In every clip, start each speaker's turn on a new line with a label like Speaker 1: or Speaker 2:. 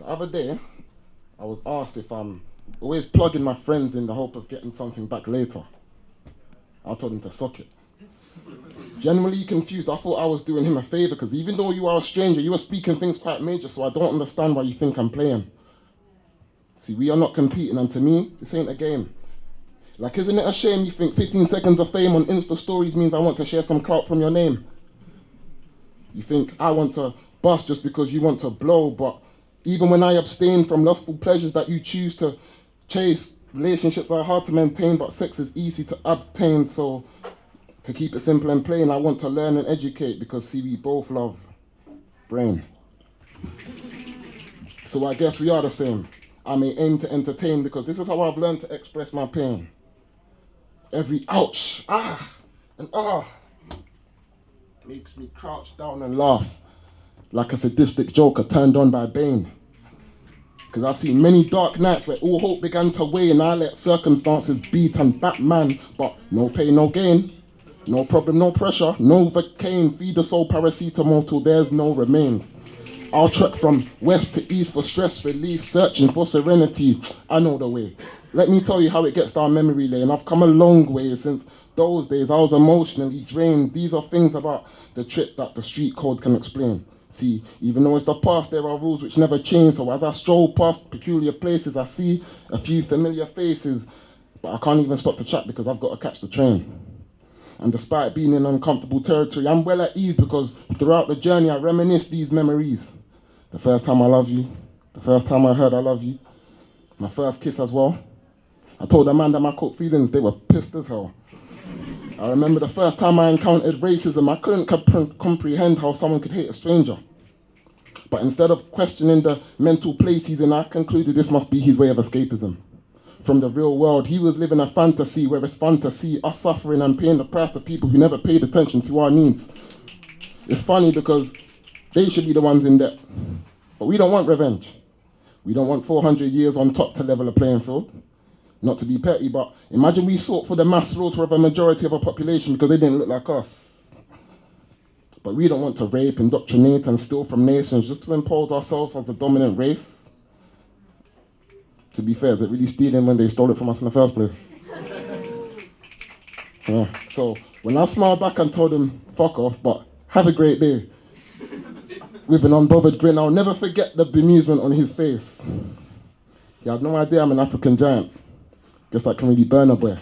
Speaker 1: The other day, I was asked if I'm always plugging my friends in the hope of getting something back later. I told him to suck it. Genuinely confused, I thought I was doing him a favour, because even though you are a stranger, you were speaking things quite major, so I don't understand why you think I'm playing. See, we are not competing, and to me, this ain't a game. Like, isn't it a shame you think 15 seconds of fame on Insta stories means I want to share some clout from your name? You think I want to bust just because you want to blow, but even when I abstain from lustful pleasures that you choose to chase, relationships are hard to maintain, but sex is easy to obtain. So to keep it simple and plain, I want to learn and educate, because see, we both love brain. So I guess we are the same. I may aim to entertain, because this is how I've learned to express my pain. Every ouch, and makes me crouch down and laugh like a sadistic joker turned on by Bane. Because I've seen many dark nights where all hope began to wane, and I let circumstances beat and Batman, but no pain, no gain. No problem, no pressure, no Novocaine, feed the soul paracetamol till there's no remains. I'll trek from west to east for stress relief, searching for serenity. I know the way. Let me tell you how it gets down memory lane. I've come a long way since those days. I was emotionally drained. These are things about the trip that the street code can explain. See, even though it's the past, there are rules which never change. So as I stroll past peculiar places, I see a few familiar faces, but I can't even stop to chat because I've got to catch the train. And despite being in uncomfortable territory, I'm well at ease, because throughout the journey I reminisce these memories. The first time I loved you, the first time I heard I love you, my first kiss as well. I told a man that my caught feelings, they were pissed as hell. I remember the first time I encountered racism, I couldn't comprehend how someone could hate a stranger. But instead of questioning the mental place he's in, I concluded this must be his way of escapism. From the real world, he was living a fantasy where it's fun to see us suffering and paying the price to people who never paid attention to our needs. It's funny because they should be the ones in debt. But we don't want revenge. We don't want 400 years on top to level a playing field. Not to be petty, but imagine we sought for the mass slaughter of a majority of a population because they didn't look like us. But we don't want to rape, indoctrinate, and steal from nations just to impose ourselves as the dominant race. To be fair, is it really stealing when they stole it from us in the first place? Yeah. So when I smiled back and told him, fuck off, but have a great day, with an unbothered grin, I'll never forget the bemusement on his face. He had no idea I'm an African giant. Guess that can really burn a boy.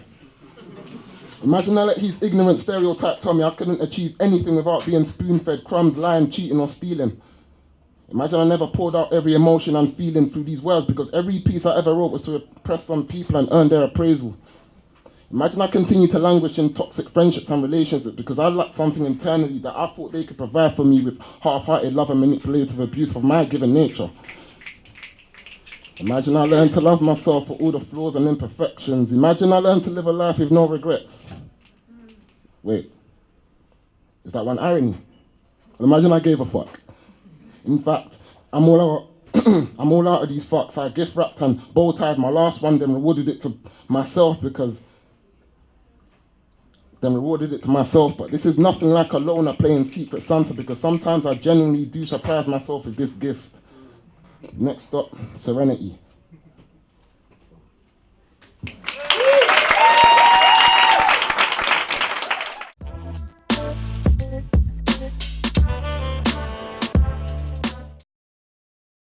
Speaker 1: Imagine I let his ignorant stereotype tell me I couldn't achieve anything without being spoon-fed crumbs, lying, cheating, or stealing. Imagine I never poured out every emotion and feeling through these words, because every piece I ever wrote was to impress some people and earn their appraisal. Imagine I continued to languish in toxic friendships and relationships because I lacked something internally that I thought they could provide for me with half-hearted love and manipulative abuse of my given nature. Imagine I learned to love myself for all the flaws and imperfections. Imagine I learned to live a life with no regrets. Wait, is that one irony? Imagine I gave a fuck. In fact, I'm all out of these fucks. I gift wrapped and bow tied my last one, then rewarded it to myself but this is nothing like a loner playing Secret Santa, because sometimes I genuinely do surprise myself with this gift. Next stop, serenity.